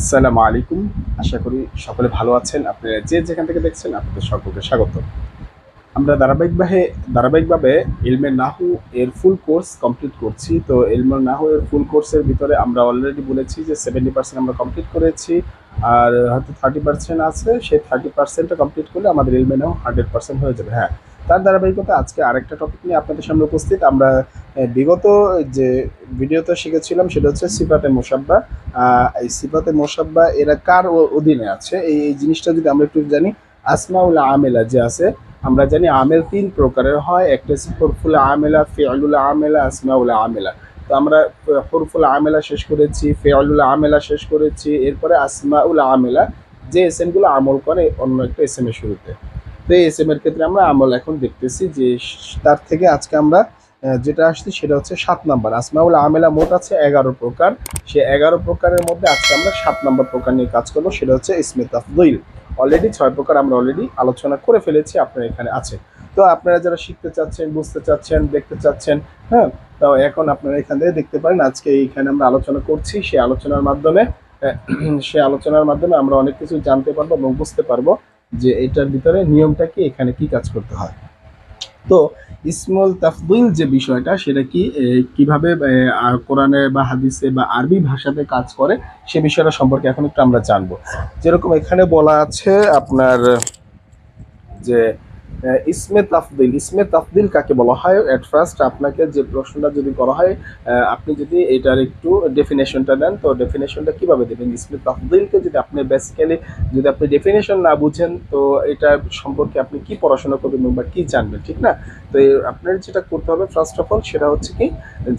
আসসালামু আলাইকুম। আশা করি সকলে ভালো আছেন। আপনারা যে যেখান থেকে দেখছেন আপনাদের সকলকে স্বাগত। আমরা ধারাবাহিকভাবে ইলমে নাহু এর ফুল কোর্স কমপ্লিট করছি। তো ইলমে নাহু এর ফুল কোর্সের ভিতরে আমরা অলরেডি বলেছি যে 70% আমরা কমপ্লিট করেছি। আর হয়তো 30% আছে। সেই 30%টা কমপ্লিট করলে আমাদের ইলমে নাহু 100% হয়ে যাবে। হ্যাঁ, তার ধারাবাহিকতা আজকে আরেকটা টপিক নিয়ে আপনাদের সামনে উপস্থিত। আমরা বিগত যে ভিডিওতে শিখেছিলাম সেটা হচ্ছে সিফাতে মুসাব্বা। এই সিফাতে মুসাব্বা এরা কার অধীনে আছে এই জিনিসটা যদি আমরা একটু জানি। আসমাউল আমেলা যে আছে, আমরা জানি আমেল তিন প্রকারের হয়। একটা হচ্ছে হরফুল আমেলা, ফিআলুল আমেলা, আসমাউল আমেলা। তো আমরা হরফুল আমেলা শেষ করেছি, ফিআলুল আমেলা শেষ করেছি, এরপরে আসমাউল আমেলা যে এসএমগুলো আমল করে অন্য একটা এসএম এর শুরুতে। তো এই এসএম এর ক্ষেত্রে আমরা আমল এখন দেখতেছি যে তার থেকে আজকে আমরা যেটা আসছি সেটা হচ্ছে 7 নাম্বার। আসমাউল আমেলা মোট আছে 11 প্রকার। সে 11 প্রকারের মধ্যে আজকে আমরা 7 নাম্বার প্রকার নিয়ে কাজ করবো, সেটা হচ্ছে ইসমে তাফদীল। অলরেডি 6 প্রকার আমরা অলরেডি আলোচনা করে ফেলেছি, আপনার এখানে আছে। তো আপনারা যারা শিখতে চাচ্ছেন, বুঝতে চাচ্ছেন, দেখতে চাচ্ছেন, হ্যাঁ, তো এখন আপনারা এখান থেকে দেখতে পারেন। আজকে এইখানে আমরা আলোচনা করছি, সেই আলোচনার মাধ্যমে আমরা অনেক কিছু জানতে পারবো এবং বুঝতে পারবো যে এটার ভিতরে নিয়মটা কি, এখানে কি কাজ করতে হয়। তো ইসমুল তাফদীল যে বিষয়টা সেটা কি, কিভাবে কোরআনে বা হাদিসে বা আরবি ভাষাতে কাজ করে সে বিষয়টা সম্পর্কে এখন একটু আমরা জানবো। যেরকম এখানে বলা আছে আপনার যে ইসমে তাফদিল কাকে বলা হয়। এট ফার্স্ট আপনাকে যে প্রশ্নটা যদি করা হয়, আপনি যদি এটার একটু ডেফিনেশনটা দেন, তো ডেফিনেশনটা কিভাবে দেবেন? ইসমে তাফদিলকে যদি আপনি বেসিক্যালি যদি আপনি ডেফিনেশন না বুঝেন, তো এটা সম্পর্কে আপনি কি পড়াশোনা করবেন বা কি জানবেন, ঠিক না? তো আপনার যেটা করতে হবে ফার্স্ট অফ অল সেটা হচ্ছে কি,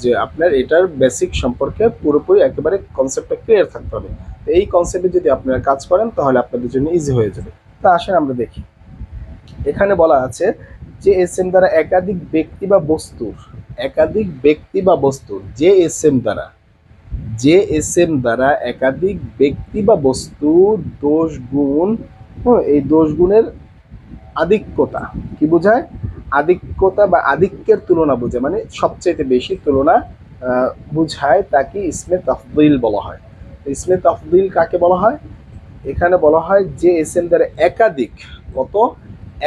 যে আপনার এটার বেসিক সম্পর্কে পুরোপুরি একেবারে কনসেপ্টটা ক্লিয়ার থাকতে হবে। তো এই কনসেপ্টে যদি আপনারা কাজ করেন তাহলে আপনাদের জন্য ইজি হয়ে যাবে। তা আসেন আমরা দেখি। এখানে বলা আছে যে এসএম দ্বারা একাধিক ব্যক্তি বা বস্তুর যে এসএম দ্বারা একাধিক ব্যক্তি বা বস্তুর দোষ গুণ, এই দোষ গুণের আধিক্যতা কি বোঝায়? আধিক্যতা বা আধিক্যের তুলনা বোঝায়, মানে সবচেয়ে বেশি তুলনা বুঝায়, তাকে ইসমে তাফদীল বলা হয়। ইসমে তাফদীল কাকে বলা হয়? এখানে বলা হয় যে এসএম দ্বারা একাধিক, কত?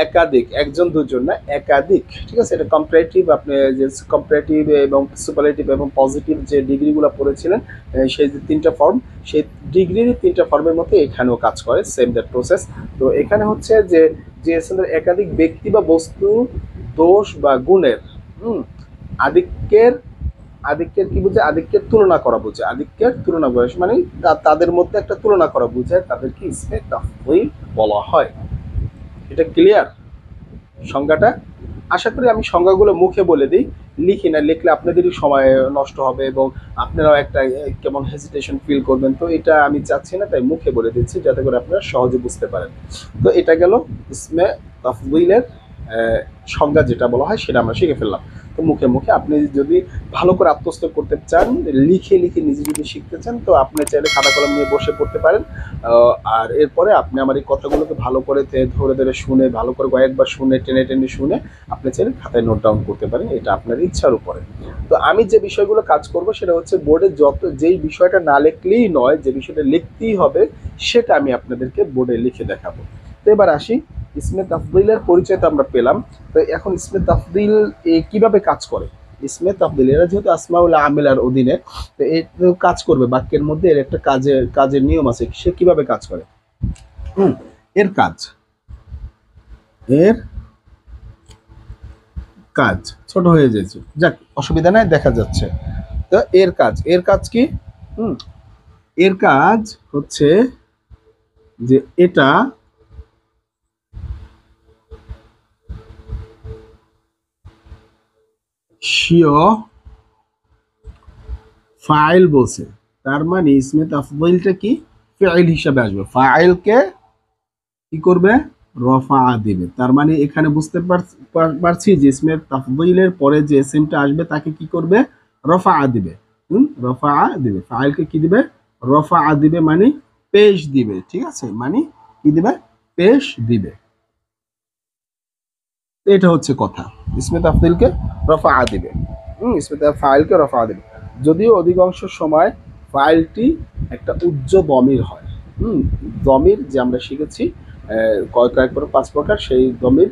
একাধিক, একজন দুজন না, একাধিক, ঠিক আছে? এটা কম্পারেটিভ, আপনি যে কম্পারেটিভ এবং সুপারলেটিভ এবং পজিটিভ যে ডিগ্রিগুলো পড়েছিলেন, সেই যে তিনটা ফর্ম, সেই ডিগ্রির তিনটা ফর্মের মধ্যে এখানেও কাজ করে, সেম দ্যাট প্রসেস। তো এখানে হচ্ছে যে যে একাধিক ব্যক্তি বা বস্তু দোষ বা গুণের আধিক্যের আধিক্যের কি বুঝে? আধিক্যের তুলনা করা বুঝে। আধিক্যের তুলনা বয়স মানে তাদের মধ্যে একটা তুলনা করা বুঝে, তাদেরকে ইসমে তাফদীল বলা হয়। এটা ক্লিয়ার সংজ্ঞাটা? আশা করি আমি সংজ্ঞাগুলো মুখে বলে দিই, লিখি না, লিখলে আপনাদেরই সময় নষ্ট হবে এবং আপনারাও একটা কেমন হেজিটেশন ফিল করবেন। তো এটা আমি চাচ্ছি না, তাই মুখে বলে দিচ্ছি যাতে করে আপনারা সহজে বুঝতে পারেন। তো এটা গেল ইসমে তাফদীলের সংজ্ঞা, যেটা বলা হয় সেটা আমরা শিখে ফেললাম। তো মুখে মুখে আপনি যদি ভালো করে আত্মস্থ করতে চান, লিখে লিখে নিজে যদি শিখতে চান, তো আপনি চাইলে খাতা কলম নিয়ে বসে পড়তে পারেন। আর এরপরে আপনি আমার এই কথাগুলোকে ভালো করে ধরে ধরে শুনে, ভালো করে কয়েকবার শুনে, টেনে টেনে শুনে আপনি চাইলে খাতায় নোট ডাউন করতে পারেন। এটা আপনার ইচ্ছার উপরে। তো আমি যে বিষয়গুলো কাজ করব সেটা হচ্ছে বোর্ডে যেই বিষয়টা না লিখলেই নয়, যে বিষয়টা লিখতেই হবে সেটা আমি আপনাদেরকে বোর্ডে লিখে দেখাবো। তো এবার আসি, ইসমে তাফদীলের পরিচয় তো আমরা পেলাম। তো এখন ইসমে তাফদীল কিভাবে কাজ করে? ইসমে তাফদীল এরা যেহেতু আসমাউল আমেলার অধীনে, তো এই কাজ করবে বাক্যের মধ্যে, এর একটা কাজের নিয়ম আছে। সে কিভাবে কাজ করে? এর কাজ এর কাজ ছোট হয়ে যাচ্ছে, যাক অসুবিধা নাই, দেখা যাচ্ছে। তো এর কাজ কি? এর কাজ হচ্ছে যে এটা স্বীয় ফাইল বলছে, তার মানে ইসমে তাফদীলটা কি? ফাইল হিসাবে আসবে। ফাইলকে কি করবে? রফা দিবে। তার মানে এখানে বুঝতে পারছি যে ইসমে তাফদীলের পরে যে এসএমটা আসবে তাকে কি করবে? রফা দিবে। রফা দিবে। ফাইলকে কি দিবে? রফা দিবে, মানে পেশ দিবে, ঠিক আছে? মানে কি দিবে? পেশ দিবে। এটা হচ্ছে কথা। ইসমে তাফদীলকে রফা দিবে। ফাইলকে রফা দিবে। যদিও অধিকাংশ সময় ফাইলটি একটা উচ্চ দমির হয়, দমির যে আমরা শিখেছি কয়েক প্রকার 5 প্রকার, সেই দমির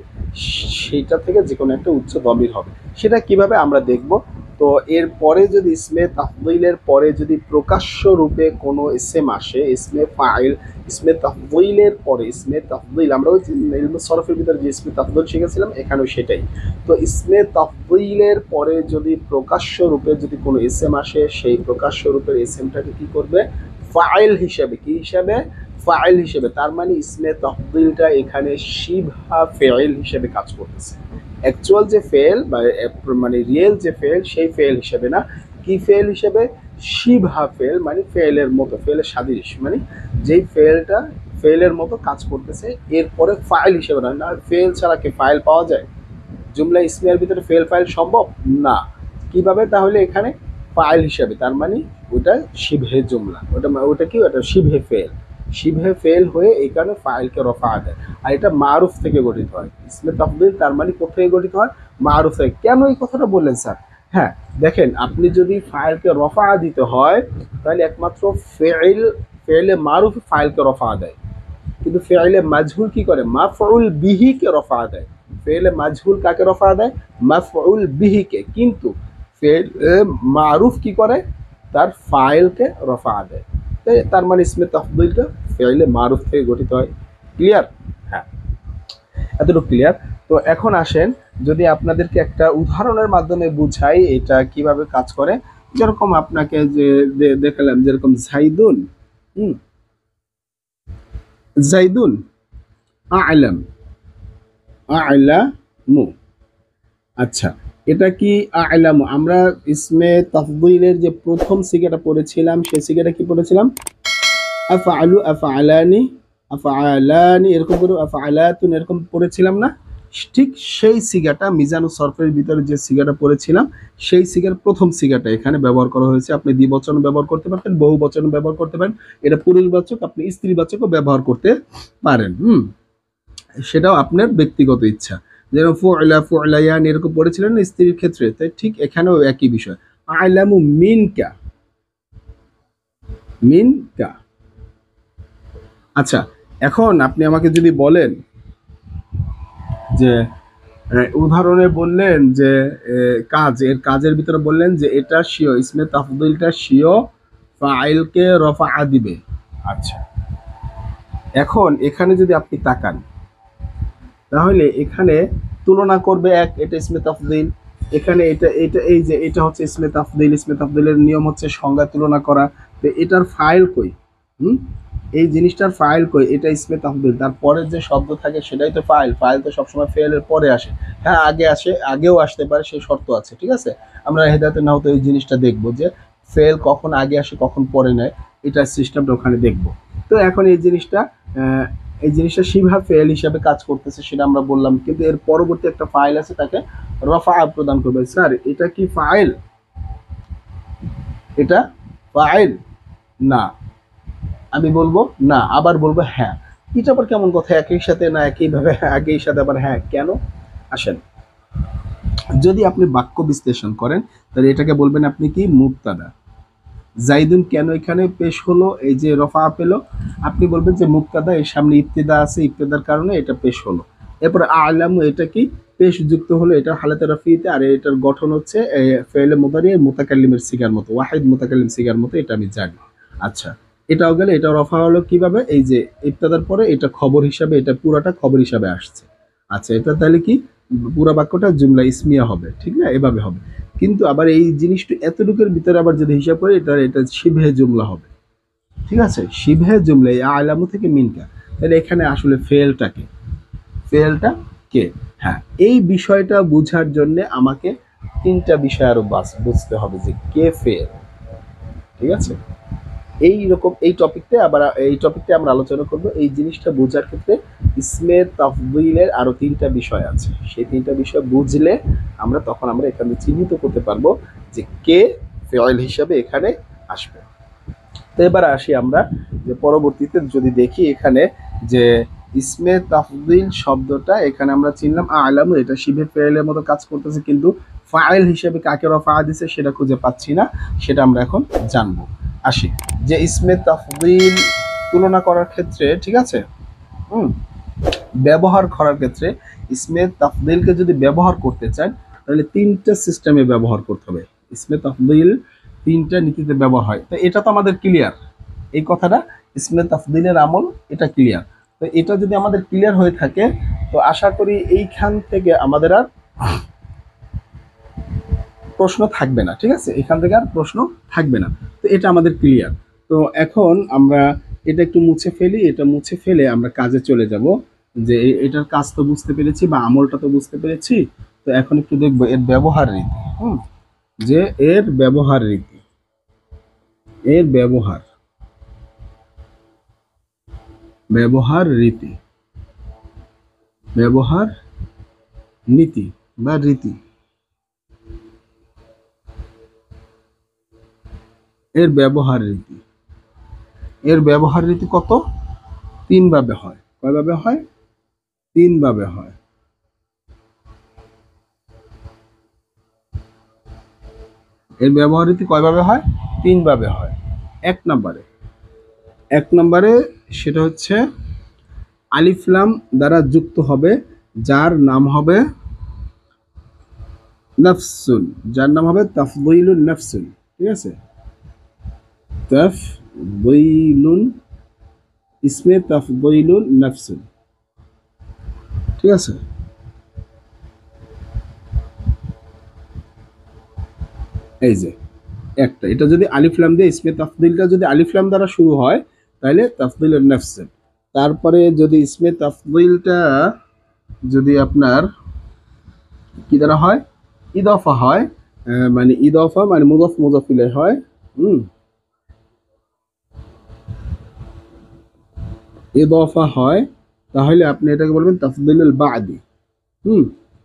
সেইটা থেকে যে কোনো একটা উচ্চ দমির হবে। সেটা কিভাবে আমরা দেখব। তো এর পরে যদি ইসমে তাফদীলের পরে যদি প্রকাশ্য রূপে কোনো ইসম আসে, ইসমে ফাইল, ইসমে তাফদীলের পরে ইসমে তাফদীল, আমরা ওই ইলমে সরফের ভিতরে যে ইসমে তাফদীল শিখেছিলাম এখানেও সেটাই। তো ইসমে তাফদীলের পরে যদি প্রকাশ্য রূপে যদি কোনো ইসম আসে, সেই প্রকাশ্য রূপের ইসমটাকে কি করবে, ফাইল হিসেবে, কি হিসেবে, ফাইল হিসেবে। তার মানে ইসমে তাফদীলটা এখানে শিবহা ফেইল হিসেবে কাজ করতেছে। অ্যাকচুয়াল যে ফেল বা মানে রিয়েল যে ফেল সেই ফেল হিসেবে না, কি ফেল হিসেবে, শিবহা ফেল মানে ফেলের মতো, ফেলের সাদৃশ্য, মানে যেই ফেলটা ফেলের মতো কাজ করতেছে এরপরে ফাইল হিসেবে না। না ফেল ছাড়া কি ফাইল পাওয়া যায়? জুমলা ইসমিয়ার ভিতরে ফেল ফাইল সম্ভব না। কিভাবে তাহলে এখানে ফাইল হিসেবে, তার মানে ওটা শিবহে জুমলা, ওটা কি, ওটা শিবহে ফেল, শিবহে ফেল হয়ে এই কারণে ফাইলকে রফা দেয়। আর এটা মারুফ থেকে গঠিত হয়। ইসমে তাফদীল তার মানে কোথায় গঠিত হয়, মারুফ থেকে। কেন এই কথাটা বললেন স্যার? হ্যাঁ দেখেন, আপনি যদি ফাইলকে রফা দিতে হয় তাহলে একমাত্র ফেলে মারুফ ফাইলকে রফা দেয়, কিন্তু ফেলে মাজহুল কি করে, মাফউল বিহিকে রফা দেয়। ফেলে মাজহুল কাকে রফা দেয়, মাফউল বিহিকে। কিন্তু ফেলে মারুফ কি করে, তার ফাইলকে রফা দেয়। তার মানে ইসমে তাফদীলটা ফেলে মারুফ থেকে গঠিত হয়। ক্লিয়ার? হ্যাঁ, এতটুকু ক্লিয়ার। তো এখন আসেন, যদি আপনাদেরকে একটা উদাহরণের মাধ্যমে বুঝাই এটা কিভাবে কাজ করে। যেরকম আপনাকে যে দেখালাম, যেরকম জাইদুন, জাইদুন আ'লাম, আ'লামু। আচ্ছা, এটা কি আ'লামু, আমরা ইসমে তাফদীলের যে প্রথম সিগাটা পড়েছিলাম সেই সিগাটা কি পড়েছিলাম, আফআলু, আফআলানি, আফআলানি, এরকম করে আফআলাতুন এরকম পড়েছিলাম না? ঠিক সেই সিগাটা মিজানুস সরফের ভিতরে যে সিগাটা পড়েছিলাম সেই সিগার প্রথম সিগাটা এখানে ব্যবহার করা হয়েছে। আপনি দ্বিবচন ব্যবহার করতে পারবেন, বহু বচন ব্যবহার করতে পারেন, এটা পুরুষবাচক, আপনি স্ত্রীবাচকও ব্যবহার করতে পারেন। সেটাও আপনার ব্যক্তিগত ইচ্ছা। যেরকম ফুআলা, ফুআলায়ান এরকম পড়েছিলেন না স্ত্রীর ক্ষেত্রে, তাই ঠিক এখানেও একই বিষয়। আ'লামু মিনকা, মিনকা। আচ্ছা, এখন আপনি আমাকে যদি বলেন যে উদাহরণে বললেন যে কাজ, এর কাজের ভিতরে বললেন যে এটা শিও, ইসমে তাফদীলটা শিও ফাইলকে রফা দিবে। আচ্ছা, এখন এখানে যদি আপনি তাকান তাহলে এখানে তুলনা করবে এক, এটা ইসমে তাফদীল, এখানে এটা এটা এই যে এটা হচ্ছে ইসমে তাফদীল, ইসমে তাফদীলের নিয়ম হচ্ছে সংজ্ঞা তুলনা করা। তো এটার ফাইল কই, এই জিনিসটার ফাইল কই, এটা ইসমে তাফদীল, তারপরে যে শব্দ থাকে সেটাই তো ফাইল। ফাইল তো সবসময় ফেলের পরে আসে, হ্যাঁ আগে আসে, আগেও আসতে পারে, সেই শর্ত আছে, ঠিক আছে। আমরা হেদায়েতে নাহতে এই জিনিসটা দেখবো যে ফেল কখন আগে আসে কখন পরে নেয়, এটার সিস্টেমটা ওখানে দেখবো। তো এখন এই জিনিসটা শিবহা ফেল হিসাবে কাজ করতেছে সেটা আমরা বললাম, কিন্তু এর পরবর্তী একটা ফাইল আছে তাকে রফা প্রদান করবে। স্যার এটা কি ফাইল, এটা ফাইল না, আমি বলবো না, আবার বলবো হ্যাঁ। এটা আবার কেমন কথা, একই সাথে না একইভাবে, একই সাথে আবার হ্যাঁ কেন? আসেন, যদি আপনি বাক্য বিশ্লেষণ করেন তাহলে এটাকে বলবেন আপনি কি, মুবতাদা। জাইদুন কেন এখানে পেশ হলো, এই যে রফা পেল, আপনি বলবেন যে মুবতাদা, এর সামনে ইবতিদা আছে, ইবতিদার কারণে এটা পেশ হলো। এরপরে আ'লামু, এটা কি পেশ যুক্ত হলো, এটা হালাতে রাফিতে, আর এটার গঠন হচ্ছে ফেলে মুদারি মুতাকাল্লিমের সিগার মতো, ওয়াহিদ মুতাকাল্লিম সিগার মতো, এটা আমি জানি। আচ্ছা, এটাও গেলে, এটা রফা হলো কিভাবে, এই যে ইবতিদার পরে এটা খবর হিসাবে, এটা পুরাটা খবর হিসাবে আসছে। আচ্ছা, এটা তাহলে কি পুরা বাক্যটা জুমলা ইসমিয়া হবে, ঠিক না, এভাবে হবে। কিন্তু আবার এই জিনিসটা এতটুকুর ভিতরে আবার যদি হিসাব করি এটা শিবহে জুমলা হবে, ঠিক আছে, শিবহে জুমলা, এই আলামু থেকে মিনকা। তাহলে এখানে আসলে ফেলটা কে? হ্যাঁ, এই বিষয়টা বোঝার জন্য আমাকে তিনটা বিষয় আরো বুঝতে হবে যে কে ফেল, ঠিক আছে। এই টপিকটা আমরা আলোচনা করব। এই জিনিসটা বোঝার ক্ষেত্রে ইসমে তাফদীলের আরো তিনটা বিষয় আছে, সেই তিনটা বিষয় বুঝলে তখন আমরা এখানে চিহ্নিত করতে পারবো যে কে ফেল হিসাবে এখানে আসবে। তো এবার আসি আমরা যে পরবর্তীতে যদি দেখি এখানে যে ইসমে তাফদীল শব্দটা এখানে আমরা চিনলাম আ'লামু, এটা শিবে ফেলের মতো কাজ করতেছে, কিন্তু ফাইল হিসেবে কাকে রফা দিছে সেটা খুঁজে পাচ্ছি না, সেটা আমরা এখন জানবো। আসি যে ইসমে তাফদীল তুলনা করার ক্ষেত্রে, ঠিক আছে, হুম, ব্যবহার করার ক্ষেত্রে ইসমে তাফদিলকে যদি ব্যবহার করতে চান তাহলে তিনটা সিস্টেমে ব্যবহার করতে হবে। ইসমে তাফদিল তিনটা নীতিতে ব্যবহার হয়, তো এটা তো আমাদের ক্লিয়ার, এই কথাটা ইসমে তাফদিলের আমল এটা ক্লিয়ার। তো এটা যদি আমাদের ক্লিয়ার হয়ে থাকে তো আশা করি এইখান থেকে আমাদের আর প্রশ্ন থাকবে না, ঠিক আছে, এখান থেকে আর প্রশ্ন থাকবে না। তো এটা আমাদের ক্লিয়ার। তো এখন আমরা এটা একটু মুছে ফেলি, এটা মুছে ফেলে আমরা কাজে চলে যাব। যে এটার কাজ তো বুঝতে পেরেছি বা আমলটা তো বুঝতে পেরেছি, তো এখন একটু দেখবো এর ব্যবহার রীতি। যে এর ব্যবহার রীতি, এর ব্যবহার, ব্যবহার রীতি, ব্যবহার নীতি বা রীতি, এর ব্যবহার রীতি, এর ব্যবহার রীতি কত? তিন ভাবে হয়। কয় ভাবে হয়? তিন ভাবে হয়। এর ব্যবহার রীতি কয় ভাবে হয়? তিন ভাবে হয়। এক নম্বরে সেটা হচ্ছে আলিফ লাম দ্বারা যুক্ত হবে, যার নাম হবে নাফসুন, যার নাম হবে তাফদীলুন নাফসুন, ঠিক আছে, তাফদীলুন, ইসমে তাফদীলুন নাফসুন, ঠিক আছে। এই যে একটা, এটা যদি আলিফ লাম দিয়ে ইসমে তাফদীলটা যদি আলিফ লাম দ্বারা শুরু হয় তাহলে তাফদীলুন নাফসুন। তারপরে যদি ইসমে তাফদীলটা যদি আপনার কি দ্বারা হয়? ইদফা হয়, মানে ইদফা মানে মুদফ মুদফ ইলাইহি হয়, ইদফা হয়, তাহলে আপনি এটাকে বলবেন তাফদীলুল বাদি।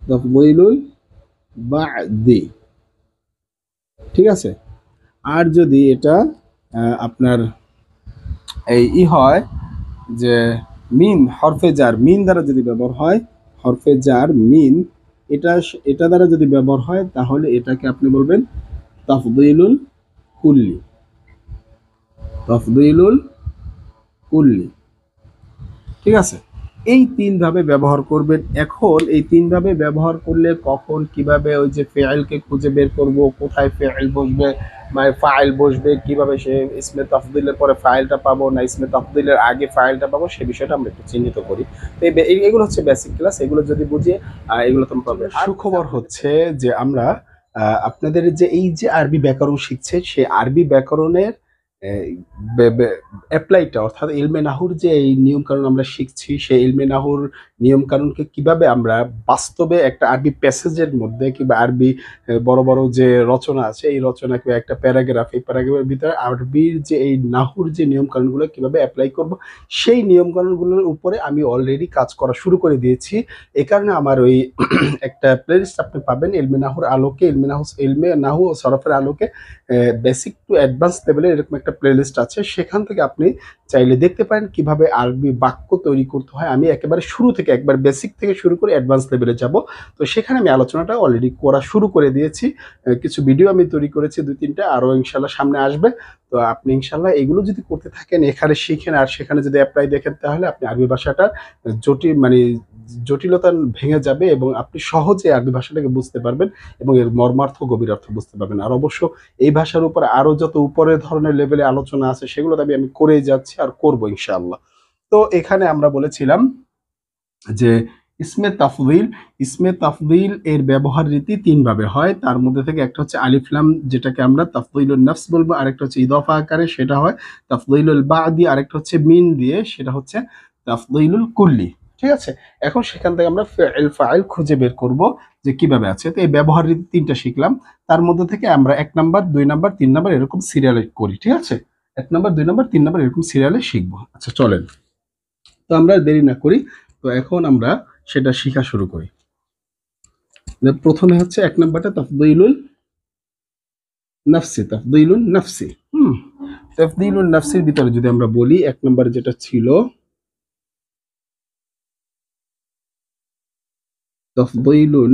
তাফদীলুল বাদি, ঠিক আছে। আর যদি এটা আপনার এই হয় যে মিন, হরফে জার মিন দ্বারা যদি ব্যবহার হয়, হরফে জার মিন, এটা এটা দ্বারা যদি ব্যবহার হয় তাহলে এটাকে আপনি বলবেন তাফদীলুল কুল্লি, তাফদীলুল কুল্লি, ঠিক আছে। এই তিন ভাবে ব্যবহার করবেন। এখন এই তিন ভাবে ব্যবহার করলে কখন কিভাবে ওই যে ফেয়েলকে খুঁজে বের করব, কোথায় ফেয়েল বসবে মানে ফাইল বসবে, কিভাবে সে ইসমে তাফদিলের পরে ফাইলটা পাবো না ইসমে তাফদিলের আগে ফাইলটা পাবো, সে বিষয়টা আমরা একটু চিহ্নিত করি। তো এগুলো হচ্ছে বেসিক ক্লাস, এগুলো যদি বুঝিয়ে এগুলো তোমরা পাবে। সুখবর হচ্ছে যে আমরা আপনাদের যে এই যে আরবি ব্যাকরণ শিখছে সেই আরবি ব্যাকরণের অ্যাপ্লাইটা, অর্থাৎ ইলমে নাহুর যে এই নিয়ম কানুন আমরা শিখছি সেই ইলমে নাহুর নিয়ম কানুনকে কিভাবে আমরা বাস্তবে একটা আরবি প্যাসেজের মধ্যে কিংবা আরবি বড় বড় যে রচনা আছে এই রচনা কিংবা একটা প্যারাগ্রাফ, এই প্যারাগ্রাফের ভিতরে আরবির যে এই নাহুর যে নিয়ম কানুনগুলো কিভাবে অ্যাপ্লাই করব সেই নিয়ম কানুনগুলোর উপরে আমি অলরেডি কাজ করা শুরু করে দিয়েছি। এ কারণে আমার ওই একটা প্লেলিস্ট আপনি পাবেন ইলমে নাহুর আলোকে, ইলমে নাহু ও সরফের আলোকে বেসিক টু অ্যাডভান্স লেভেলের এরকম একটা প্লেলিস্ট আছে, সেখান থেকে আপনি চাইলে দেখতে পারেন কিভাবে আরবি বাক্য তৈরি করতে হয়। আমি একেবারে শুরু থেকে একবার বেসিক থেকে শুরু করে অ্যাডভান্স লেভেলে যাব। তো সেখানে আমি আলোচনাটা অলরেডি করা শুরু করে দিয়েছি, কিছু ভিডিও আমি তৈরি করেছি 2-3টা, আরও ইনশাল্লাহ সামনে আসবে। তো আপনি ইনশাল্লাহ এগুলো যদি করতে থাকেন, এখানে শিখেন আর সেখানে যদি অ্যাপ্লাই দেখেন, তাহলে আপনি আরবি ভাষাটা জটিল মানে জটিলতা ভেঙে যাবে এবং আপনি সহজে আরবি ভাষাটাকে বুঝতে পারবেন এবং এর মর্মার্থ গভীর অর্থ বুঝতে পারবেন। আর অবশ্য এই ভাষার উপর আরো যত উপরের ধরনের লেভেলে আলোচনা আছে সেগুলো আমি করেই যাচ্ছি আর করব ইনশাআল্লাহ। তো এখানে আমরা বলেছিলাম যে ইসমে তাফদিল এর ব্যবহার রীতি তিন ভাবে হয়, তার মধ্যে থেকে একটা হচ্ছে আলিফ লাম যেটাকে আমরা তাফদিলুন নফস বলবো, আরেকটা হচ্ছে ইদাফা আকারে সেটা হয় তাফদিলুল বাদি, আরেকটা হচ্ছে মিন দিয়ে সেটা হচ্ছে তাফদিলুল কুল্লি, ঠিক আছে। এখন সেখান থেকে আমরা ফাইল খুঁজে বের করব যে কিভাবে আছে। তো এই ব্যবহার রীতি তিনটা শিখলাম, তার মধ্যে থেকে আমরা 1 নাম্বার 2 নাম্বার 3 নাম্বার এরকম সিরিয়ালে করি, ঠিক আছে। 1 নাম্বার 2 নাম্বার 3 নাম্বার এরকম সিরিয়ালে শিখবো। আচ্ছা চলেন, তো আমরা দেরি না করি, তো এখন আমরা সেটা শিখা শুরু করি। প্রথমে হচ্ছে 1 নাম্বারটা তাফদীলুল নাফসি, তাফদীলুন নাফসি। তাফদীলুন নাফসির ভিতরে যদি আমরা বলি 1 নাম্বারে যেটা ছিল তাফদীলুন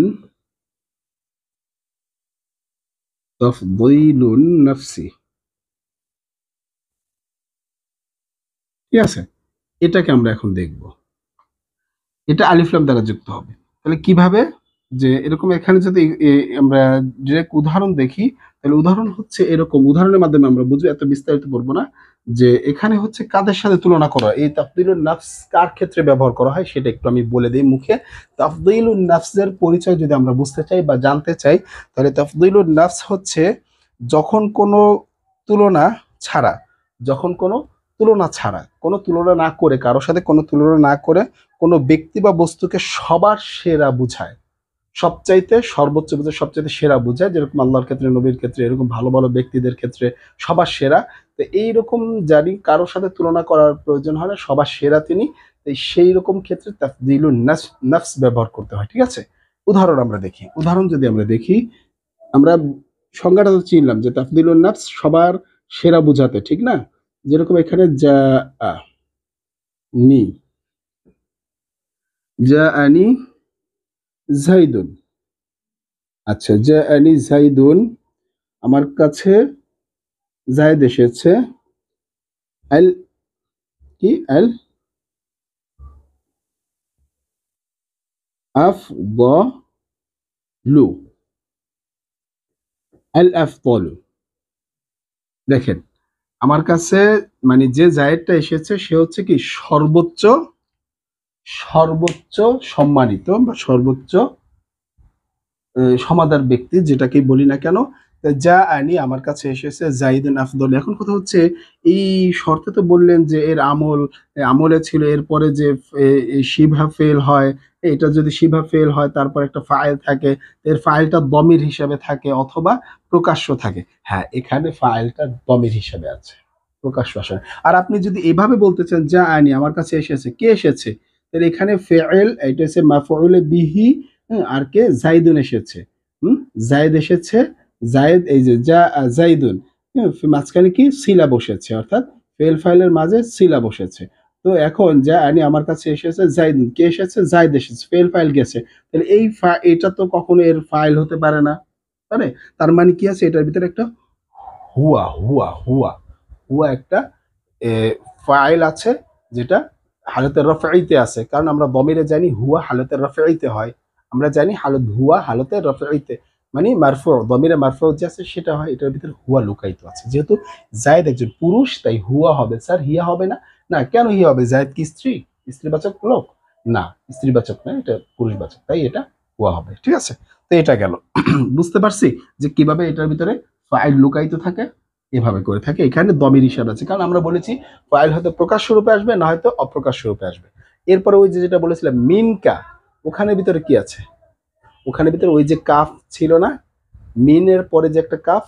তাফদীলুন নাফসি, ঠিক আছে, এটাকে আমরা এখন দেখব। এটা আলিফ লাম দ্বারা যুক্ত হবে। তাহলে কিভাবে, যে এরকম এখানে যদি আমরা ডিরেক্ট উদাহরণ দেখি, তাহলে উদাহরণ হচ্ছে এরকম, উদাহরণের মাধ্যমে আমরা বুঝবো, এত বিস্তারিত পড়বো না। যে এখানে হচ্ছে কাদের সাথে তুলনা করা, এই তাফদিলুন নাফস কার ক্ষেত্রে ব্যবহার করা হয় সেটা একটু আমি বলে দিই মুখে। তাফদিলুন নাফসের পরিচয় যদি আমরা বুঝতে চাই বা জানতে চাই, তাহলে তাফদিলুন নাফস হচ্ছে যখন কোনো তুলনা ছাড়া, যখন কোনো তুলনা ছাড়া, কোনো তুলনা না করে, কারোর সাথে কোনো তুলনা না করে কোনো ব্যক্তি বা বস্তুকে সবার সেরা বুঝায়, সবচাইতে সর্বোচ্চ বুঝায়, সবচাইতে সেরা বুঝায়, যেরকম আল্লাহর ক্ষেত্রে, নবীর ক্ষেত্রে, এরকম ভালো ভালো ব্যক্তিদের ক্ষেত্রে সবার সেরা। তো এইরকম জানি কারোর সাথে তুলনা করার প্রয়োজন হয় না, সবার সেরা তিনি। সেই রকম ক্ষেত্রে তাফদিলুন নাফস ব্যবহার করতে হয়। ঠিক আছে, উদাহরণ আমরা দেখি। উদাহরণ যদি আমরা দেখি, আমরা সংজ্ঞাটা তো চিনলাম যে তাফদিলুন নাফস সবার সেরা বুঝাতে, ঠিক না? যেরকম এখানে যা নি, যা আনি জাইদুন। আচ্ছা, যা আনি জাইদুন, আমার কাছে জায়দ এসেছে। আল, কি আল আফ দ লু, আল আফদলু। দেখেন, আমার কাছে মানে যে জায়েদটা এসেছে সে হচ্ছে কি সর্বোচ্চ, সর্বোচ্চ সম্মানিত বা সর্বোচ্চ সমাদর ব্যক্তি, যেটাকে বলি না কেন। যা আনি, আমার কাছে এসেছে জাইদুন আফদল। এখন কথা হচ্ছে, এই শর্তে তো বললেন যে এর আমল, আমলে ছিল, এরপরে যে শিভা ফেল হয়, এটা যদি শিভা ফেল হয় তারপর একটা ফাইল থাকে, এর ফাইলটা দমির হিসাবে থাকে অথবা প্রকাশ্য থাকে। হ্যাঁ, এখানে ফাইলটা দমির হিসাবে আছে, প্রকাশ্য আসলে। আর আপনি যদি এভাবে বলতে চান যা আনি, আমার কাছে এসেছে, কে এসেছে, তাহলে এখানে ফেল, এটা হচ্ছে মাফউলে বিহি। আর কে, জাইদুন এসেছে। হুম, জায়েদ এসেছে, জায়েদ, এই যে যা জাইদুন, মাঝখানে কি সিলা বসেছে, অর্থাৎ ফেল ফাইলের মাঝে সিলা বসেছে। তো এখন যা আনি, আমার কাছে এসেছে জাইদুন, কে এসেছে, জায়েদ এসেছে, ফেল ফাইল গেছে। তাহলে এই এটা তো কখনো এর ফাইল হতে পারে না, তাই? তার মানে কি আছে, এটার ভিতরে একটা হুয়া, হুয়া, হুয়া, হুয়া একটা ফাইল আছে, যেটা হালতের রফাইতে আছে। কারণ আমরা দমিরে জানি হুয়া হালতের রফাইতে হয়, আমরা জানি হালত হুয়া হালতের রফাইতে, মানে মারফু, দমিরে মারফু যে আছে সেটা হয়, এটার ভিতরে হুয়া লুকায়িত আছে। যেহেতু জায়েদ একজন পুরুষ, তাই হুয়া হবে। স্যার হিয়া হবে না? না, কেন হিয়া হবে? জায়েদ কি স্ত্রী, স্ত্রীবাচক লোক? না, স্ত্রীবাচক না, এটা পুরুষবাচক, তাই এটা হুয়া হবে। ঠিক আছে, তো এটা গেল। বুঝতে পারছি যে কিভাবে এটার ভিতরে ফাইল লুকায়িত থাকে, এভাবে করে থাকে। এখানে দমির হিসাব আছে, কারণ আমরা বলেছি ফাইল হয়তো প্রকাশ্য রূপে আসবে, না হয়তো অপ্রকাশ্য রূপে আসবে। এরপরে ওই যে যেটা বলেছিলাম মিনকা, ওখানে ভিতরে কি আছে, ওখানে ভিতরে ওই যে কাফ ছিল না, মিনের পরে যে একটা কাফ,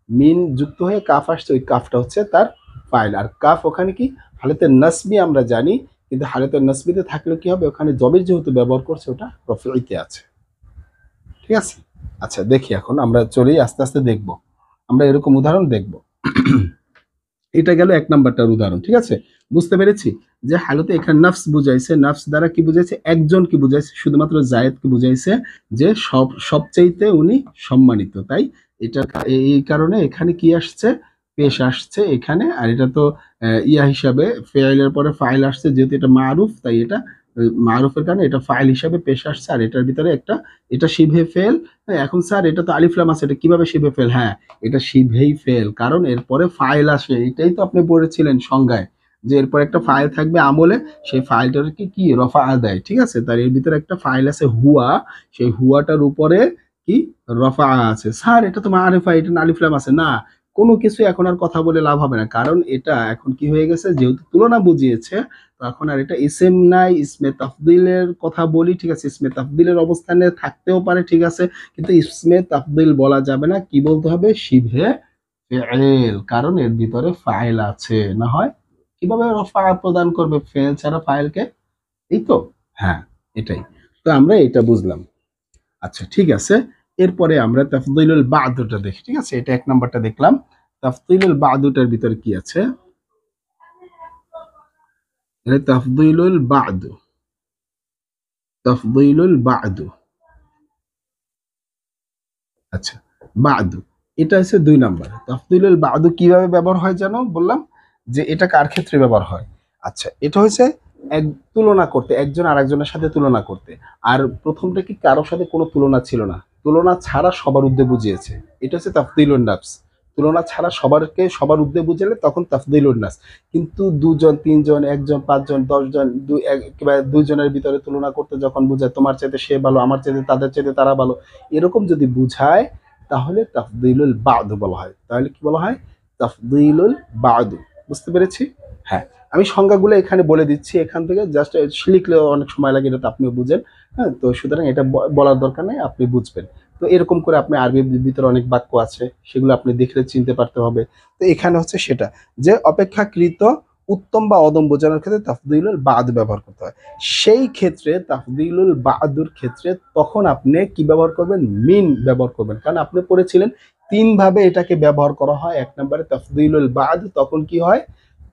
মিন যুক্ত হয়ে কাফ আসছে, ওই কাফটা হচ্ছে তার ফাইল। আর কাফ ওখানে কি হালতে নাসবি আমরা জানি, কিন্তু হালতে নাসবিতে থাকলে কি হবে, ওখানে জবের যেহেতু ব্যবহার করছে, ওটা রফিতে আছে। ঠিক আছে, আচ্ছা দেখি, এখন আমরা চলি আস্তে আস্তে দেখব, আমরা এরকম উদাহরণ দেখব। এটা গেল এক নাম্বারটার উদাহরণ। ঠিক আছে, বুঝতে পেরেছি যে হালতে এখানে নাফস বুঝাইছে, নাফস দ্বারা কি বুঝাইছে, একজন কি বুঝাইছে, শুধুমাত্র জায়েদকে বুঝাইছে, যে সবচাইতে উনি সম্মানিত। তাই এটা এই কারণে এখানে কি আসছে, পেশ আসছে এখানে। আর এটা তো ইয়া হিসাবে ফেইলের পরে ফাইল আসছে, যেহেতু এটা মারুফ, তাই এটা মারুফের কারণে এটা ফাইল হিসাবে পেশ আসছে। আর এটার ভিতরে একটা, এটা শিবে ফেল। এখন স্যার এটা তো আলিফ লাম আছে, এটা কিভাবে শিবে ফেল? হ্যাঁ, এটা শিবেই ফেল, কারণ এরপরে ফাইল আসে। এটাই তো আপনি পড়েছিলেন সংজ্ঞায়, যে এরপর একটা ফাইল থাকবে আমলে, সেই ফাইলটাকে কি রফা দেয়। ঠিক আছে, তার এর ভিতরে একটা ফাইল আছে হুয়া, সেই হুয়াটার উপরে কি রফা আছে। স্যার এটা তো মারিফা, এটা না আলিফ লাম আছে না, কোনো কিছু এখন আর কথা বলে লাভ হবে না, কারণ এটা এখন কি হয়ে গেছে, যেহেতু তুলনা বুঝিয়েছে, তো এখন আর এটা ইসেম নাই, ইসমে তাফদিলের কথা বলি। ঠিক আছে, ইসমে তাফদিলের অবস্থানে থাকতেও পারে, ঠিক আছে, কিন্তু ইসমে তাফদিল বলা যাবে না, কি বলতে হবে, শিভে ফেল, কারণ এর ভিতরে ফাইল আছে। না হয় কিভাবে রফা প্রদান করবে ফেল ছাড়া ফাইলকে? এই তো, হ্যাঁ, এটাই। তো আমরা এটা বুঝলাম। আচ্ছা ঠিক আছে, এরপরে আমরা তাফদিলুল বাদুটা দেখি। ঠিক আছে, এটা এক নাম্বারটা দেখলাম। তাফদিলুল বাদুটার ভিতরে কি আছে, তাফদিলুল বাদু, তাফদিলুল বাদু। আচ্ছা, বাদু, এটা হচ্ছে দুই নাম্বার। তাফদিলুল বাদু কিভাবে ব্যবহার হয় যেন বললাম, যে এটা কার ক্ষেত্রে ব্যবহার হয়, আচ্ছা, এটা হচ্ছে এক তুলনা করতে, একজন আরেকজনের সাথে তুলনা করতে। আর প্রথমটা কি কারোর সাথে কোনো তুলনা ছিল না, তুলনা ছাড়া সবার উদ্দে বুঝিয়েছে। এটা হচ্ছে তাফদিলুন নাফস। তুলনা ছাড়া সবারকে সবার উদ্দে বুঝালে তখন তাফদিলুন নাফস। কিন্তু দুজন, তিনজন, একজন, পাঁচজন, 10 জন, কিংবা দুইজনের ভিতরে তুলনা করতে যখন বুঝায়, তোমার চাইতে সে ভালো, আমার চাইতে তাদের চাইতে তারা ভালো, এরকম যদি বুঝায় তাহলে তাফদিলুল বাদু বলা হয়। তাহলে কি বলা হয়? তাফদিলুল বাদু। বুঝতে পেরেছি? হ্যাঁ, আমি সংজ্ঞাগুলো এখানে বলে দিচ্ছি, এখান থেকে জাস্ট লিখলেও অনেক সময় লাগে, এটা তো আপনিও বুঝেন। হ্যাঁ, তো সুতরাং এটা বলার দরকার নেই, আপনি বুঝবেন। তো এরকম করে আপনি আরবির ভিতরে অনেক বাক্য আছে, সেগুলো আপনি দেখলে চিনতে পারতে হবে। তো এখানে হচ্ছে সেটা, যে অপেক্ষাকৃত উত্তম বা অদম বোঝানোর ক্ষেত্রে তাফদিলুল বাদ ব্যবহার করতে হয়। সেই ক্ষেত্রে তাফদিলুল বাদুর ক্ষেত্রে তখন আপনি কি ব্যবহার করবেন? মিন ব্যবহার করবেন। কারণ আপনি পড়েছিলেন তিনভাবে এটাকে ব্যবহার করা হয়। এক নম্বরে তাফদিলুল বাদ, তখন কি হয়?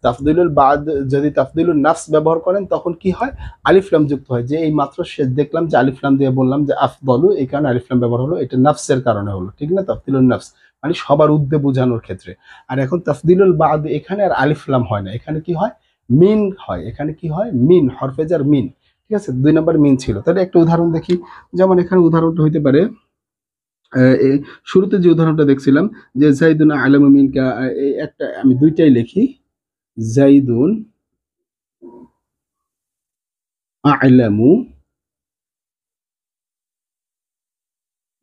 তাফদিলুল বাদ, যদি তাফদিলুল নাফস ব্যবহার করেন তখন কি হয়? আলিফ লাম যুক্ত হয়। যে এই মাত্র দেখলাম যে আলিফ লাম দিয়ে বললাম যে আফদলু, এই কারণে আলিফ লাম ব্যবহার হলো, এটা নাফসের কারণে হলো, ঠিক না? তাফদিলুল নাফস মানে সবার উদ্দে বোঝানোর ক্ষেত্রে। আর এখন তাফদিলুল বাদ, এখানে আর আলিফ লাম হয় না, এখানে কি হয়? মিন হয়। এখানে কি হয়? মিন, হরফেজার মিন। ঠিক আছে, 2 নম্বর মিন ছিল। তাহলে একটা উদাহরণ দেখি। যেমন এখানে উদাহরণটা হইতে পারে, শুরুতে যে উদাহরণটা দেখছিলাম যে জাইদুন আলামু মিনকা, এই একটা আমি দুইটাই লিখি, জাইদুন আ'লামু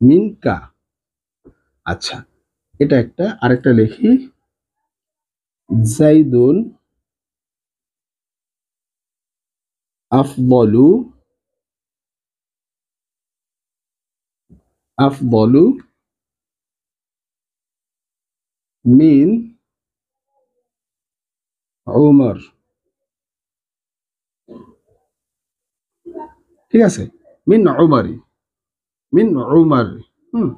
মিনকা। আচ্ছা, এটা একটা। আরেকটা লিখি, জাইদুন আফদলু আফদলু মিন উমর। ঠিক আছে, মিন উমারি, মিন উমার, হুম,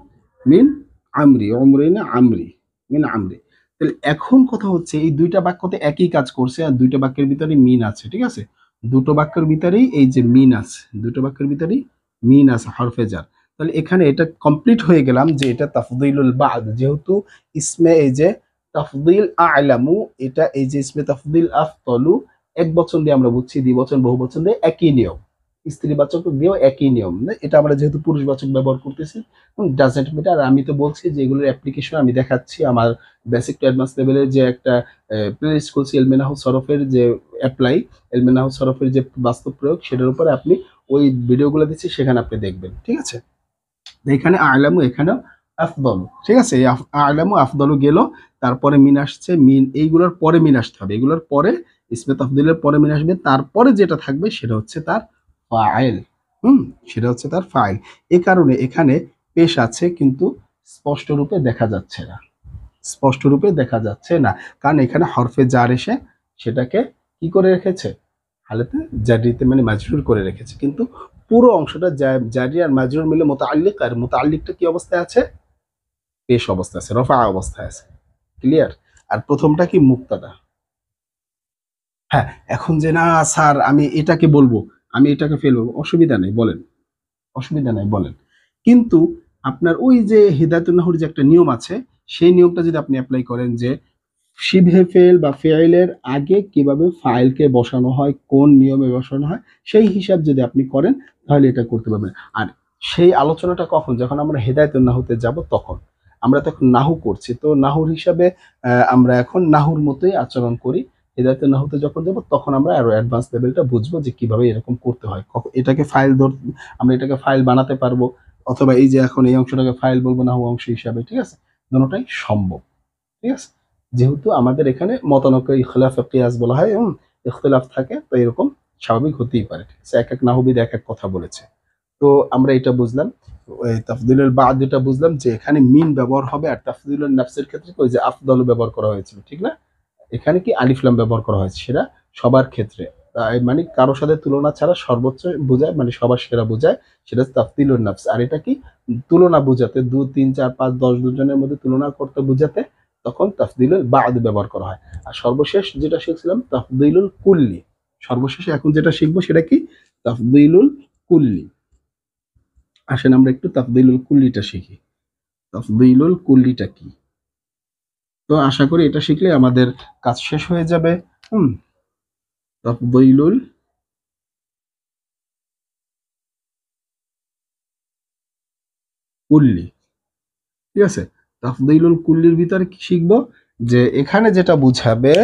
মিন আমরি, উমরি না আমরি, মিন আমরি। তাহলে এখন কথা হচ্ছে এই দুইটা বাক্যতে একই কাজ করছে, আর দুইটা বাক্যের ভিতরে মিন আছে। ঠিক আছে, দুটো বাক্যের ভিতরেই এই যে মিন আছে, দুটো বাক্যের ভিতরেই মিন আছে, হরফে জার। তাহলে এখানে এটা কমপ্লিট হয়ে গেলাম যে এটা তাফদিলুল বাদ, যেহেতু ইসমে এই যে তাফদিল আ'লামু, এটা এই যে ইসমে তাফদিল আফতলু, এক বচন দিয়ে আমরা বুঝছি, দ্বিবচন বহু বচন দিয়ে একই নিয়ম, স্ত্রীবাচক দিয়েও একই নিয়ম। এটা আমরা যেহেতু পুরুষবাচক ব্যবহার করতেছি, ডাজেন্ট ম্যাটার। আর আমি তো বলছি যে এগুলোর অ্যাপ্লিকেশন আমি দেখাচ্ছি আমার বেসিক টু অ্যাডভান্স লেভেলের যে একটা প্লে লিস্ট করছি, এলমেনাহু সরফের যে অ্যাপ্লাই, এলমেনাহু সরফের যে বাস্তব প্রয়োগ, সেটার উপরে আপনি ওই ভিডিওগুলো দিচ্ছি, সেখানে আপনি দেখবেন। ঠিক আছে, এখানে আলামু, এখানেও আফদল। ঠিক আছে, এই আলামু আফদলু গেল, তারপরে মিন আসছে, মিন এইগুলোর পরে মিন আসতে হবে, এগুলোর পরে ইসমে তাফদিলের পরে মিন আসবে, তারপরে যেটা থাকবে সেটা হচ্ছে তার ফাইল। হুম, সেটা হচ্ছে তার ফাইল। এ কারণে এখানে পেশ আছে কিন্তু স্পষ্ট রূপে দেখা যাচ্ছে না, স্পষ্ট রূপে দেখা যাচ্ছে না, কারণ এখানে হরফে জার এসে সেটাকে কি করে রেখেছে? হালেতে জারিতে মানে মাজরুর করে রেখেছে। কিন্তু পুরো অংশটা জারি আর মাজরুর মিলে মুতাআল্লিক, আর মুতাআল্লিকটা কি অবস্থায় আছে? পেশ অবস্থায় আছে, রফা অবস্থায় আছে। ক্লিয়ার? আর প্রথমটা কি? মুক্তাদা। হ্যাঁ, এখন যে না স্যার আমি এটাকে বলবো, আমি এটাকে ফেলবো, অসুবিধা নেই বলেন, অসুবিধা নাই বলেন। কিন্তু আপনার ওই যে হিদায়াতুন নাহুর যে একটা নিয়ম আছে, সেই নিয়মটা যদি আপনি অ্যাপ্লাই করেন যে শিবহে ফেল বা ফেইলের আগে কিভাবে ফাইলকে বসানো হয়, কোন নিয়মে বসানো হয়, সেই হিসাব যদি আপনি করেন তাহলে এটা করতে পারবেন। আর সেই আলোচনাটা কখন? যখন আমরা হেদায়েতুন নাহুতে যাব তখন। আমরা তো এখন নাহু করছি, তো নাহুর হিসাবে আমরা এখন নাহুর মতোই আচরণ করি। হেদায়েতুন নাহুতে যখন যাব তখন আমরা আরো অ্যাডভান্স লেভেলটা বুঝবো যে কিভাবে এরকম করতে হয়। এটাকে ফাইল আমরা এটাকে ফাইল বানাতে পারবো, অথবা এই যে এখন এই অংশটাকে ফাইল বলবো নাহু অংশ হিসাবে। ঠিক আছে, দুটোটাই সম্ভব। ঠিক আছে, যেহেতু আমাদের এখানে মতানৈক্য, ইখলাফে কিয়াস বলা হয়, ইখতিলাফ থাকে, তো এরকম স্বাভাবিক হতেই পারে। ঠিক আছে, এক এক নাহবিদ এক এক কথা বলেছে। তো আমরা এটা বুঝলাম, ওই তাফদিলুল বাদ যেটা বুঝলাম যে এখানে মিন ব্যবহার হবে, আর তাফদিলুল নাফসের ক্ষেত্রে ওই যে আফদল ব্যবহার করা হয়েছিল, ঠিক না? এখানে কি আলিফ লাম ব্যবহার করা হয়েছে, সেটা সবার ক্ষেত্রে, তাই মানে কারো সাথে তুলনা ছাড়া সর্বোচ্চ বোঝায়, মানে সবার সেরা বোঝায়, সেটা হচ্ছে তাফদিলুন নাফস। আর এটা কি? তুলনা বোঝাতে, 2 3 4 5 10 দুজনের মধ্যে তুলনা করতে বোঝাতে তখন তাফদিলুল বাদ ব্যবহার করা হয়। আর সর্বশেষ যেটা শিখছিলাম তাফদিলুল কুল্লি। সর্বশেষে এখন যেটা শিখবো সেটা কি? তাফদিলুল কুল্লি। আসেন আমরা একটু তাফদিলুল কুল্লিটা শিখি। তাফদিলুল কুল্লিটা কি? তো আশা করি এটা শিখলে আমাদের কাজ শেষ হয়ে যাবে। হুম, তাফদীলুল কুল্লি। ঠিক আছে, তাফদীলুল কুল্লির ভিতরে কি শিখবো, যে এখানে যেটা বুঝাবে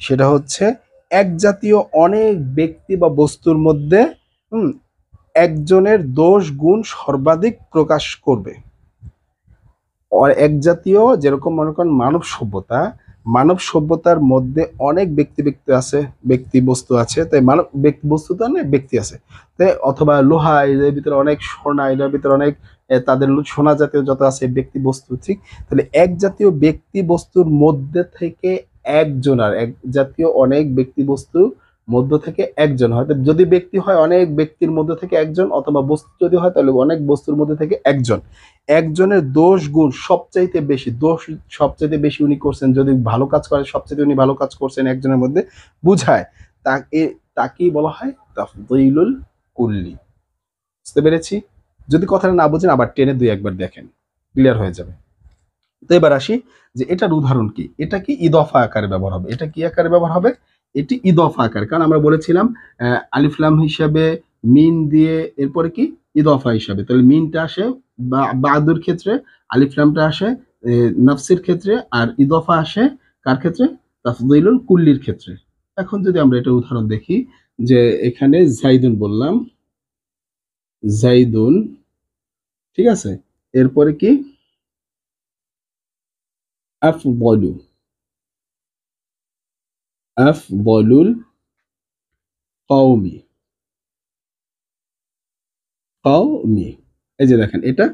সেটা হচ্ছে এক জাতীয় অনেক ব্যক্তি বা বস্তুর মধ্যে হুম একজনের দোষ গুণ সর্বাধিক প্রকাশ করবে। এক জাতীয় যেরকম মনে করেন মানব সভ্যতার মধ্যে অনেক ব্যক্তি আছে, ব্যক্তি বস্তু আছে, তাই মানব ব্যক্তি বস্তু তো অনেক ব্যক্তি আছে, তাই অথবা লোহা এর ভিতরে অনেক, সোনা এটার ভিতরে অনেক, তাদের সোনা জাতীয় যত আছে ব্যক্তি বস্তু, ঠিক। তাহলে এক জাতীয় ব্যক্তি বস্তুর মধ্যে থেকে একজন, আর এক জাতীয় অনেক ব্যক্তি বস্তু মধ্য থেকে একজন, হয়তো যদি ব্যক্তি হয় অনেক ব্যক্তির মধ্যে থেকে একজন, অথবা বস্তু যদি হয় তাহলে অনেক বস্তুর মধ্যে থেকে একজন। একজনের দোষ গুণ সবচাইতে বেশি, দোষ সবচাইতে বেশি উনি করছেন, যদি ভালো কাজ করে সবচাইতে উনি ভালো কাজ করছেন একজনের মধ্যে, বুঝায় তাকে, তাকেই বলা হয় তাফদীলুল কুল্লি। বুঝতে পেরেছি? যদি কথাটা না বুঝেন আবার টেনে দুই একবার দেখেন, ক্লিয়ার হয়ে যাবে। তো এবার আসি যে এটার উদাহরণ কি, এটা কি ইদফা আকারে ব্যবহার হবে, এটা কি আকারে ব্যবহার হবে, এটি ইদফা আকার, কারণ আমরা বলেছিলাম আলিফ লাম হিসাবে মিন দিয়ে এরপরে কি ইদফা হিসাবে, তাহলে মিনটা আসে বাদুর ক্ষেত্রে, আলিফ লামটা আসে নফসির ক্ষেত্রে, আর ইদফা আসে কার ক্ষেত্রে, তাফদীলুল কুল্লির ক্ষেত্রে। এখন যদি আমরা এটা উদাহরণ দেখি, যে এখানে জাইদুন বললাম, জাইদুন, ঠিক আছে, এরপরে কি আফদলু, আফদলুল কওমি, কওমি। এই যে দেখেন, এটা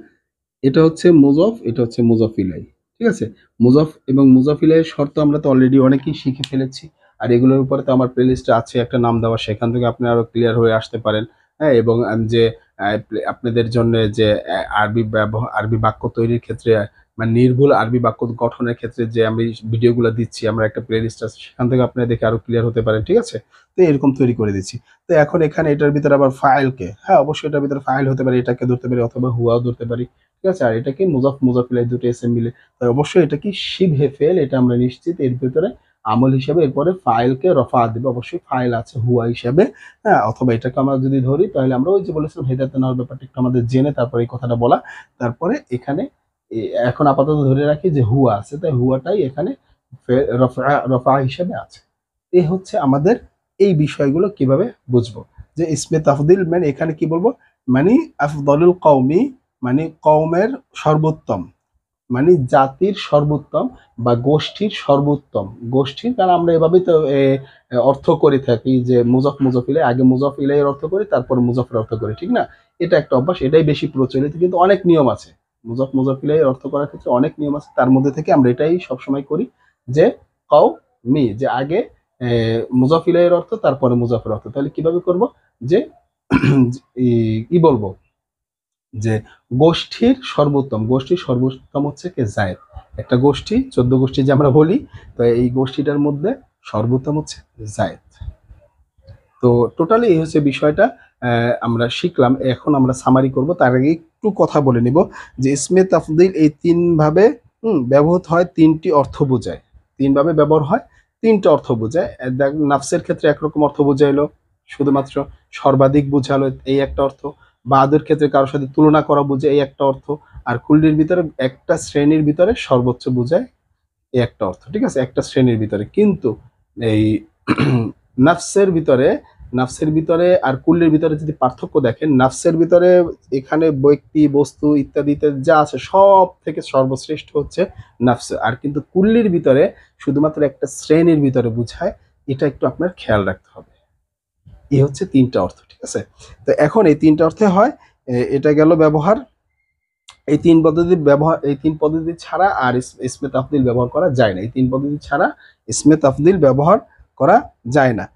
এটা হচ্ছে মুজফ, এটা হচ্ছে মুজফ ইলাই। ঠিক আছে, মুজফ এবং মুজফ ইলাইয়ের শর্ত আমরা তো অলরেডি অনেকেই শিখে ফেলেছি, আর এগুলোর উপরে তো আমার প্লেলিস্টে আছে একটা নাম দেওয়া, সেখান থেকে আপনি আরো ক্লিয়ার হয়ে আসতে পারেন। হ্যাঁ, এবং যে আপনাদের জন্য যে আরবি বাক্য তৈরির ক্ষেত্রে, মানে নির্ভুল আরবি বাক্য গঠনের ক্ষেত্রে যে আমি ভিডিওগুলো দিচ্ছি, আমরা একটা প্লেলিস্ট আছে, সেখান থেকে আপনারা দেখে আরো ক্লিয়ার হতে পারেন। ঠিক আছে, তো এরকম তৈরি করে দিচ্ছি। তো এখন এখানে এটার ভিতরে আবার ফাইলকে, হ্যাঁ অবশ্যই এটার ভিতরে ফাইল হতে পারে, এটাকে ধরতে পারি অথবা হুয়াও ধরতে পারি। ঠিক আছে, আর এটা কি মুজাফ মুজাফিল, এই দুটো এসএম মিলে, তাই অবশ্যই এটা কি শিবহে ফেল, এটা আমরা নিশ্চিত। এর ভিতরে আমল হিসাবে এরপরে ফাইলকে রফা দেবে, অবশ্যই ফাইল আছে হুয়া হিসাবে। হ্যাঁ, অথবা এটাকে আমরা যদি ধরি তাহলে আমরা ওই যে বলেছিলাম হেদায়েত নেওয়ার ব্যাপারটা একটু আমাদের জেনে তারপরে এই কথাটা বলা। তারপরে এখানে এখন আপাতত ধরে রাখি যে হুয়া আছে, তাই হুয়াটাই এখানে রফা রফা হিসাবে আছে। এই হচ্ছে আমাদের এই বিষয়গুলো কিভাবে বুঝবো, যে ইসমে তাফদিল মানে এখানে কি বলবো, মানে আফদলুল কওমি, মানে কওমের সর্বোত্তম, মানে জাতির সর্বোত্তম বা গোষ্ঠীর সর্বোত্তম, গোষ্ঠীর, কারণ আমরা এভাবেই তো অর্থ করে থাকি যে মুজফ মুজফিলে আগে মুজফ ইলাইয়ের অর্থ করি তারপর মুজফের অর্থ করি, ঠিক না? এটা একটা অভ্যাস, এটাই বেশি প্রচলিত, কিন্তু অনেক নিয়ম আছে মুজফ মুজফিলের অর্থ করার ক্ষেত্রে, অনেক নিয়ম আছে, তার মধ্যে থেকে আমরা এটাই সবসময় করি যে কও মি, যে আগে মুজফ ইলাইয়ের অর্থ তারপরে মুজফের অর্থ। তাহলে কিভাবে করব, যে ই বলবো যে গোষ্ঠীর সর্বোত্তম হচ্ছে কে, জায়েদ। একটা গোষ্ঠী 14 গোষ্ঠী যে আমরা বলি, তো এই গোষ্ঠীটার মধ্যে সর্বোত্তম হচ্ছে জায়েদ। তো টোটালি এই হচ্ছে বিষয়টা, আমরা শিখলাম। এখন আমরা সামারি করব, তার আগে একটু কথা বলে নিব যে ইসমে তাফদিল এই তিন ভাবে ব্যবহৃত হয়, তিনটি অর্থ বোঝায়, তিন ভাবে ব্যবহার হয়, তিনটা অর্থ বোঝায়। দেখ, নাফসের ক্ষেত্রে একরকম অর্থ বোঝাইলো, শুধুমাত্র সর্বাধিক বোঝালো এই একটা অর্থ, বাহাদুর ক্ষেত্রে কারোর সাথে তুলনা করা বোঝে এই একটা অর্থ, আর কুল্লির ভিতরে একটা শ্রেণীর ভিতরে সর্বোচ্চ বোঝায় এই একটা অর্থ। ঠিক আছে, একটা শ্রেণীর ভিতরে। কিন্তু এই নাফসের ভিতরে, নাফসের ভিতরে আর কুল্লির ভিতরে যদি পার্থক্য দেখেন, নাফসের ভিতরে এখানে ব্যক্তি বস্তু ইত্যাদি ইত্যাদি যা আছে সব থেকে সর্বশ্রেষ্ঠ হচ্ছে নাফস, আর কিন্তু কুল্লির ভিতরে শুধুমাত্র একটা শ্রেণীর ভিতরে বোঝায়, এটা একটু আপনার খেয়াল রাখতে হবে। এই হচ্ছে তিনটা অর্থ। ঠিক আছে, তো এখন এই তিনটা অর্থে হয়, এটা গেল ব্যবহার। এই তিন পদ্ধতি ছাড়া আর ইসমে তাফদিল ব্যবহার করা যায় না, এই তিন পদ্ধতি ছাড়া ইসমে তাফদিল ব্যবহার করা যায় না।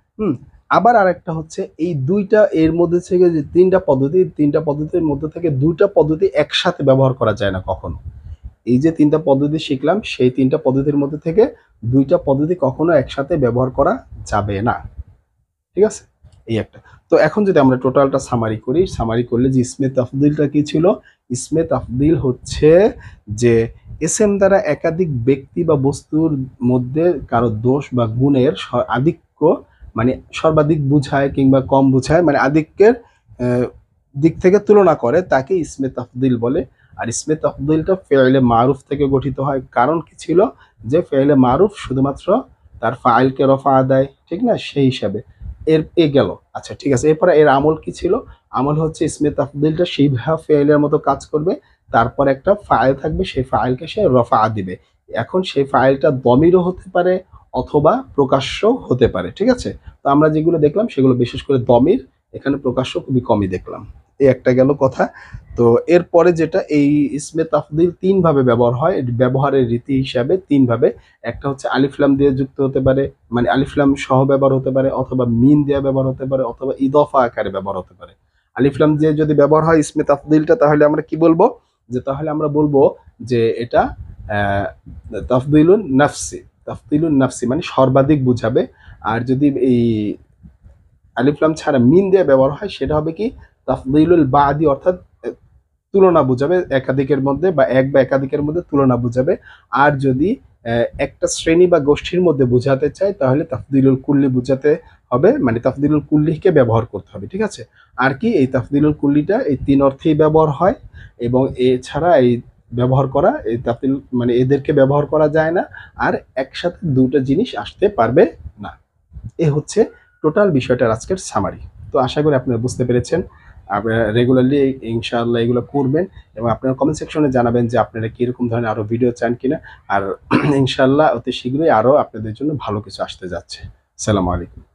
আবার আরেকটা হচ্ছে, এই দুইটা এর মধ্যে থেকে যে তিনটা পদ্ধতির মধ্যে থেকে দুইটা পদ্ধতি একসাথে ব্যবহার করা যায় না কখনো। এই যে তিনটা পদ্ধতি শিখলাম, সেই তিনটা পদ্ধতির মধ্যে থেকে দুইটা পদ্ধতি কখনো একসাথে ব্যবহার করা যাবে না। ঠিক আছে, এই একটা। তো এখন যদি আমরা টোটালটা সামারি করি, সামারি করলে যে ইসমে তাফদিলটা কি ছিল, ইসমে তাফদিল হচ্ছে যে এসএম দ্বারা একাধিক ব্যক্তি বা বস্তুর মধ্যে কারো দোষ বা গুণের আধিক্য মানে সর্বাধিক বুঝায় কিংবা কম বুঝায়, মানে আধিক্যের দিক থেকে তুলনা করে, তাকে ইসমে তাফদিল বলে। আর ইসমে তাফদিলটা ফেইলে মারুফ থেকে গঠিত হয়। কারণ কি ছিল, যে ফেইলে মারুফ শুধুমাত্র তার ফাইলকে রফা দেয়, ঠিক না, সেই হিসাবে গেল। আচ্ছা ঠিক আছে, এরপরে এর আমল কি ছিল? আমল হচ্ছে ইসমে তাফদিলটা শিবহা ফেইলের মতো কাজ করবে, তারপর একটা ফাইল থাকবে, সেই ফাইলকে সে রফা দিবে। এখন সেই ফাইলটা দমিরও হতে পারে অথবা প্রকাশ্য হতে পারে, ঠিক আছে। তো আমরা যেগুলো দেখলাম সেগুলো বিশেষ করে দমির, এখানে প্রকাশ্য খুবই কমই দেখলাম। এই একটা গেল কথা। তো এরপরে যেটা, এই ইসমে তাফদিল তিন ভাবে ব্যবহার হয়, ব্যবহারের রীতি হিসাবে তিন ভাবে। একটা হচ্ছে আলিফলাম দিয়ে যুক্ত হতে পারে, মানে আলিফলাম সহ ব্যবহার হতে পারে, অথবা মিম দিয়ে ব্যবহার হতে পারে, অথবা ইদফা আকারে ব্যবহার হতে পারে। আলিফলাম দিয়ে যদি ব্যবহার হয় ইসমে তাফদিলটা, তাহলে আমরা কি বলবো, যে তাহলে আমরা বলবো যে এটা তাফদিলুন নাফসি, তাফদিলুন নাফসি মানে সর্বাধিক বুঝাবে। আর যদি এই আলিফলাম ছাড়া মিন দিয়ে ব্যবহার হয়, সেটা হবে কি তাফদিলুল বাদি, অর্থাৎ তুলনা বুঝাবে একাধিকের মধ্যে, বা এক বা একাধিকের মধ্যে তুলনা বুঝাবে। আর যদি একটা শ্রেণী বা গোষ্ঠীর মধ্যে বোঝাতে চাই, তাহলে তাফদিলুল কুল্লি বুঝাতে হবে, মানে তাফদিলুল কুল্লিকে ব্যবহার করতে হবে, ঠিক আছে। আর কি, এই তাফদিলুল কুল্লিটা এই তিন অর্থেই ব্যবহার হয়, এবং এছাড়া এই ব্যবহার করা, এই তাফদিল মানে এদেরকে ব্যবহার করা যায় না, আর একসাথে দুটো জিনিস আসতে পারবে না। এ হচ্ছে টোটাল বিষয়টার আজকের সামারি। তো আশা করি আপনারা বুঝতে পেরেছেন। আপনারা রেগুলারলি ইনশাআল্লাহ এগুলো করবেন, এবং আপনারা কমেন্ট সেকশনে জানাবেন যে আপনারা কীরকম ধরনের আরও ভিডিও চান কিনা। আর ইনশাআল্লাহ অতি শীঘ্রই আরও আপনাদের জন্য ভালো কিছু আসতে যাচ্ছে। আসসালামু আলাইকুম।